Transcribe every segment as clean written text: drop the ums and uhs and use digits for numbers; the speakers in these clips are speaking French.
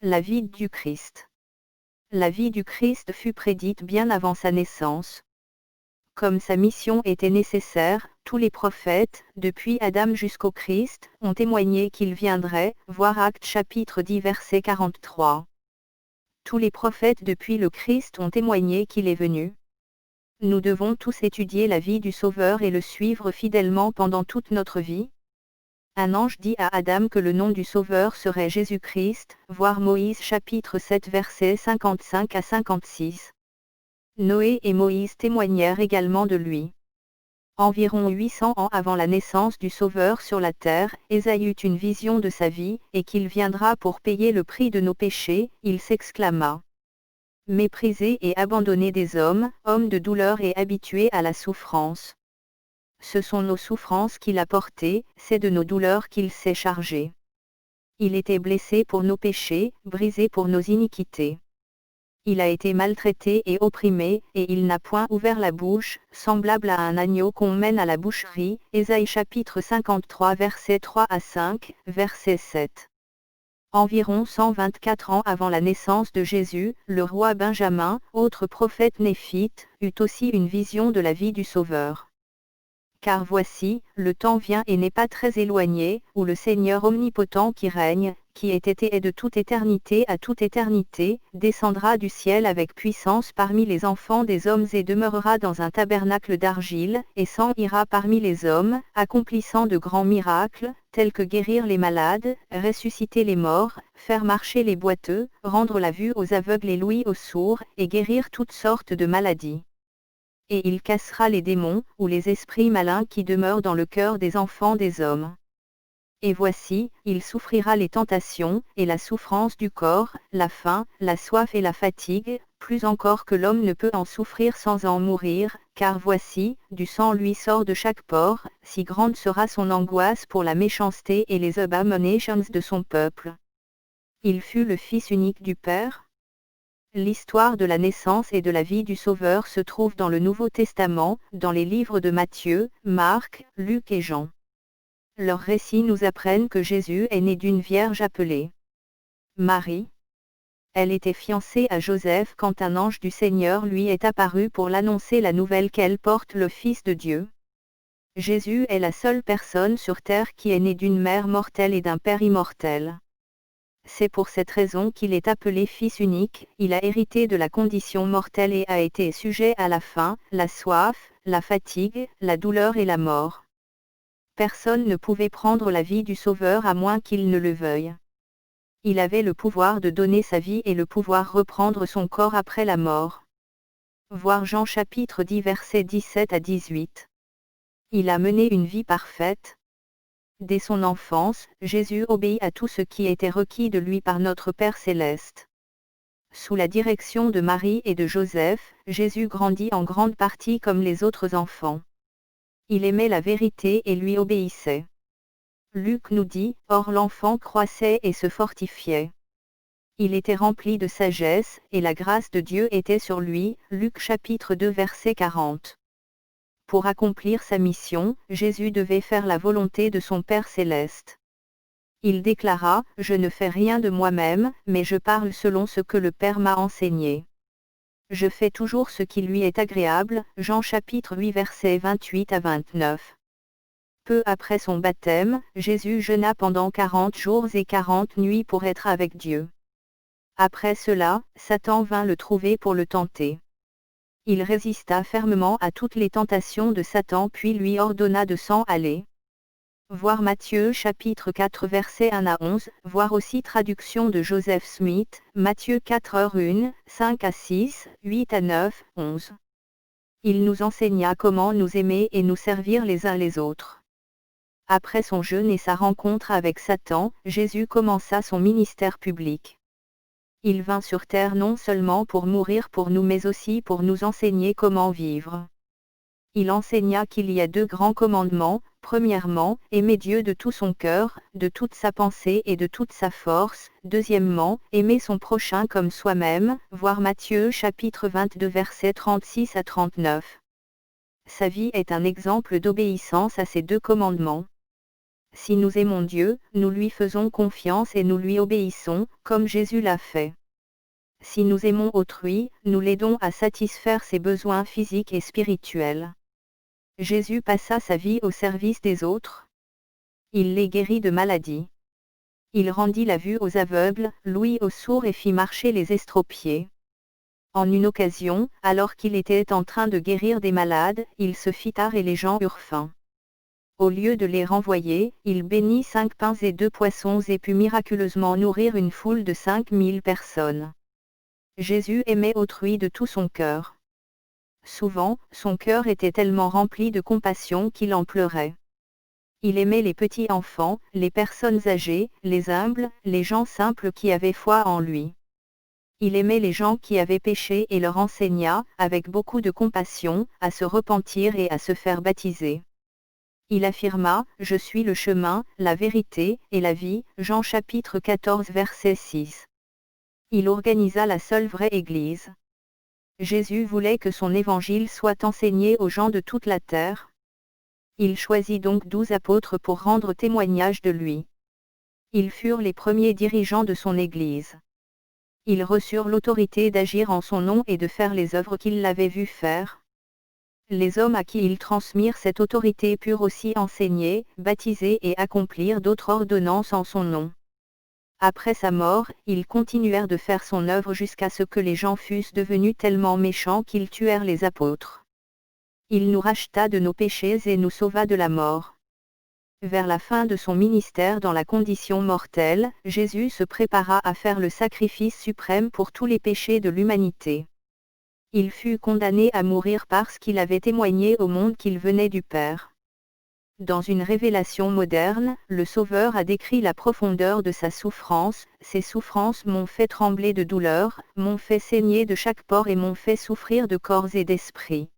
La vie du Christ. La vie du Christ fut prédite bien avant sa naissance. Comme sa mission était nécessaire, tous les prophètes, depuis Adam jusqu'au Christ, ont témoigné qu'il viendrait, voir Actes chapitre 10 verset 43. Tous les prophètes depuis le Christ ont témoigné qu'il est venu. Nous devons tous étudier la vie du Sauveur et le suivre fidèlement pendant toute notre vie. Un ange dit à Adam que le nom du Sauveur serait Jésus-Christ, voir Moïse chapitre 7 versets 55 à 56. Noé et Moïse témoignèrent également de lui. Environ 800 ans avant la naissance du Sauveur sur la terre, Ésaïe eut une vision de sa vie, et qu'il viendra pour payer le prix de nos péchés, il s'exclama. Méprisé et abandonné des hommes, homme de douleur et habitué à la souffrance. Ce sont nos souffrances qu'il a portées, c'est de nos douleurs qu'il s'est chargé. Il était blessé pour nos péchés, brisé pour nos iniquités. Il a été maltraité et opprimé, et il n'a point ouvert la bouche, semblable à un agneau qu'on mène à la boucherie, Ésaïe chapitre 53 versets 3 à 5, verset 7. Environ 124 ans avant la naissance de Jésus, le roi Benjamin, autre prophète néphite, eut aussi une vision de la vie du Sauveur. Car voici, le temps vient et n'est pas très éloigné, où le Seigneur omnipotent qui règne, qui était et est de toute éternité à toute éternité, descendra du ciel avec puissance parmi les enfants des hommes et demeurera dans un tabernacle d'argile, et s'en ira parmi les hommes, accomplissant de grands miracles, tels que guérir les malades, ressusciter les morts, faire marcher les boiteux, rendre la vue aux aveugles et l'ouïe aux sourds, et guérir toutes sortes de maladies. Et il cassera les démons, ou les esprits malins qui demeurent dans le cœur des enfants des hommes. Et voici, il souffrira les tentations, et la souffrance du corps, la faim, la soif et la fatigue, plus encore que l'homme ne peut en souffrir sans en mourir, car voici, du sang lui sort de chaque pore, si grande sera son angoisse pour la méchanceté et les abominations de son peuple. Il fut le Fils unique du Père. L'histoire de la naissance et de la vie du Sauveur se trouve dans le Nouveau Testament, dans les livres de Matthieu, Marc, Luc et Jean. Leurs récits nous apprennent que Jésus est né d'une vierge appelée Marie. Elle était fiancée à Joseph quand un ange du Seigneur lui est apparu pour l'annoncer la nouvelle qu'elle porte le Fils de Dieu. Jésus est la seule personne sur terre qui est née d'une mère mortelle et d'un père immortel. C'est pour cette raison qu'il est appelé Fils unique, il a hérité de la condition mortelle et a été sujet à la faim, la soif, la fatigue, la douleur et la mort. Personne ne pouvait prendre la vie du Sauveur à moins qu'il ne le veuille. Il avait le pouvoir de donner sa vie et le pouvoir reprendre son corps après la mort. Voir Jean chapitre 10 versets 17 à 18. Il a mené une vie parfaite. Dès son enfance, Jésus obéit à tout ce qui était requis de lui par notre Père céleste. Sous la direction de Marie et de Joseph, Jésus grandit en grande partie comme les autres enfants. Il aimait la vérité et lui obéissait. Luc nous dit, « Or l'enfant croissait et se fortifiait. Il était rempli de sagesse, et la grâce de Dieu était sur lui. » Luc chapitre 2 verset 40. Pour accomplir sa mission, Jésus devait faire la volonté de son Père céleste. Il déclara, « Je ne fais rien de moi-même, mais je parle selon ce que le Père m'a enseigné. Je fais toujours ce qui lui est agréable. » Jean chapitre 8 versets 28 à 29. Peu après son baptême, Jésus jeûna pendant 40 jours et 40 nuits pour être avec Dieu. Après cela, Satan vint le trouver pour le tenter. Il résista fermement à toutes les tentations de Satan puis lui ordonna de s'en aller. Voir Matthieu chapitre 4 versets 1 à 11, voir aussi traduction de Joseph Smith, Matthieu 4h1, 5 à 6, 8 à 9, 11. Il nous enseigna comment nous aimer et nous servir les uns les autres. Après son jeûne et sa rencontre avec Satan, Jésus commença son ministère public. Il vint sur terre non seulement pour mourir pour nous mais aussi pour nous enseigner comment vivre. Il enseigna qu'il y a 2 grands commandements. Premièrement, aimer Dieu de tout son cœur, de toute sa pensée et de toute sa force. Deuxièmement, aimer son prochain comme soi-même, voir Matthieu chapitre 22 versets 36 à 39. Sa vie est un exemple d'obéissance à ces 2 commandements. Si nous aimons Dieu, nous lui faisons confiance et nous lui obéissons, comme Jésus l'a fait. Si nous aimons autrui, nous l'aidons à satisfaire ses besoins physiques et spirituels. Jésus passa sa vie au service des autres. Il les guérit de maladies. Il rendit la vue aux aveugles, l'ouïe aux sourds et fit marcher les estropiés. En une occasion, alors qu'il était en train de guérir des malades, il se fit tard et les gens eurent faim. Au lieu de les renvoyer, il bénit 5 pains et 2 poissons et put miraculeusement nourrir une foule de 5000 personnes. Jésus aimait autrui de tout son cœur. Souvent, son cœur était tellement rempli de compassion qu'il en pleurait. Il aimait les petits enfants, les personnes âgées, les humbles, les gens simples qui avaient foi en lui. Il aimait les gens qui avaient péché et leur enseigna, avec beaucoup de compassion, à se repentir et à se faire baptiser. Il affirma, « Je suis le chemin, la vérité, et la vie » Jean chapitre 14 verset 6. Il organisa la seule vraie Église. Jésus voulait que son évangile soit enseigné aux gens de toute la terre. Il choisit donc 12 apôtres pour rendre témoignage de lui. Ils furent les premiers dirigeants de son Église. Ils reçurent l'autorité d'agir en son nom et de faire les œuvres qu'il l'avait vu faire. Les hommes à qui ils transmirent cette autorité purent aussi enseigner, baptiser et accomplir d'autres ordonnances en son nom. Après sa mort, ils continuèrent de faire son œuvre jusqu'à ce que les gens fussent devenus tellement méchants qu'ils tuèrent les apôtres. Il nous racheta de nos péchés et nous sauva de la mort. Vers la fin de son ministère dans la condition mortelle, Jésus se prépara à faire le sacrifice suprême pour tous les péchés de l'humanité. Il fut condamné à mourir parce qu'il avait témoigné au monde qu'il venait du Père. Dans une révélation moderne, le Sauveur a décrit la profondeur de sa souffrance. « Ces souffrances m'ont fait trembler de douleur, m'ont fait saigner de chaque pore et m'ont fait souffrir de corps et d'esprit. »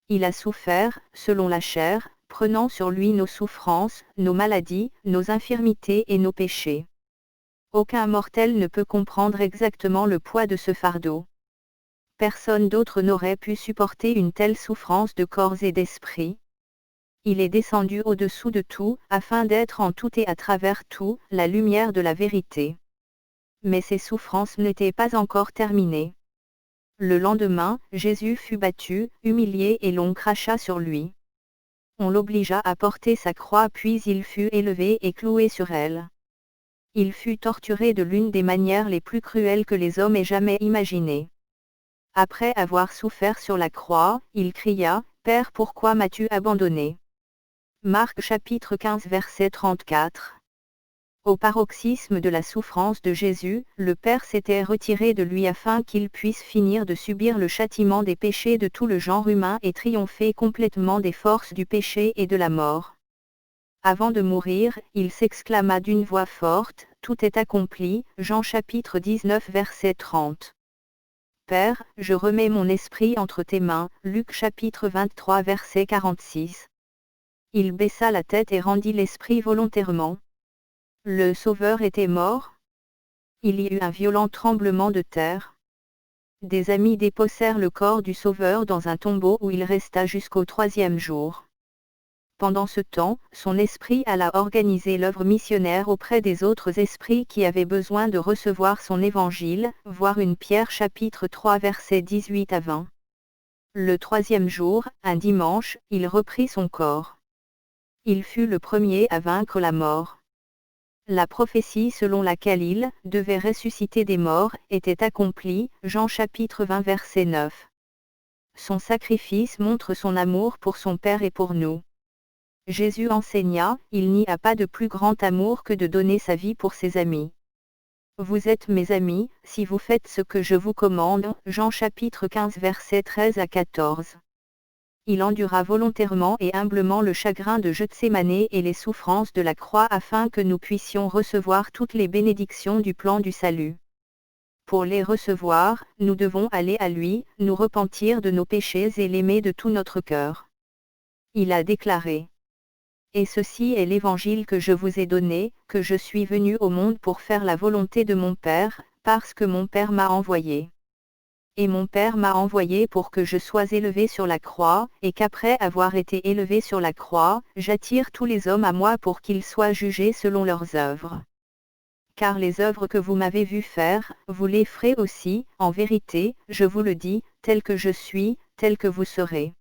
Il a souffert, selon la chair, prenant sur lui nos souffrances, nos maladies, nos infirmités et nos péchés. Aucun mortel ne peut comprendre exactement le poids de ce fardeau. Personne d'autre n'aurait pu supporter une telle souffrance de corps et d'esprit. Il est descendu au-dessous de tout, afin d'être en tout et à travers tout, la lumière de la vérité. Mais ses souffrances n'étaient pas encore terminées. Le lendemain, Jésus fut battu, humilié et l'on cracha sur lui. On l'obligea à porter sa croix puis il fut élevé et cloué sur elle. Il fut torturé de l'une des manières les plus cruelles que les hommes aient jamais imaginées. Après avoir souffert sur la croix, il cria, « Père, pourquoi m'as-tu abandonné ?» Marc chapitre 15 verset 34. Au paroxysme de la souffrance de Jésus, le Père s'était retiré de lui afin qu'il puisse finir de subir le châtiment des péchés de tout le genre humain et triompher complètement des forces du péché et de la mort. Avant de mourir, il s'exclama d'une voix forte, « Tout est accompli » Jean chapitre 19 verset 30. Père, je remets mon esprit entre tes mains Luc chapitre 23 verset 46. Il baissa la tête et rendit l'esprit volontairement. Le Sauveur était mort. Il y eut un violent tremblement de terre. Des amis déposèrent le corps du Sauveur dans un tombeau où il resta jusqu'au 3e jour. Pendant ce temps, son esprit alla organiser l'œuvre missionnaire auprès des autres esprits qui avaient besoin de recevoir son évangile, voir 1 Pierre chapitre 3 versets 18 à 20. Le 3e jour, un dimanche, il reprit son corps. Il fut le premier à vaincre la mort. La prophétie selon laquelle il devait ressusciter des morts était accomplie, Jean chapitre 20 verset 9. Son sacrifice montre son amour pour son Père et pour nous. Jésus enseigna, il n'y a pas de plus grand amour que de donner sa vie pour ses amis. Vous êtes mes amis, si vous faites ce que je vous commande, Jean chapitre 15 versets 13 à 14. Il endura volontairement et humblement le chagrin de Gethsémane et les souffrances de la croix afin que nous puissions recevoir toutes les bénédictions du plan du salut. Pour les recevoir, nous devons aller à lui, nous repentir de nos péchés et l'aimer de tout notre cœur. Il a déclaré. Et ceci est l'évangile que je vous ai donné, que je suis venu au monde pour faire la volonté de mon Père, parce que mon Père m'a envoyé. Et mon Père m'a envoyé pour que je sois élevé sur la croix, et qu'après avoir été élevé sur la croix, j'attire tous les hommes à moi pour qu'ils soient jugés selon leurs œuvres. Car les œuvres que vous m'avez vu faire, vous les ferez aussi, en vérité, je vous le dis, tel que je suis, tel que vous serez.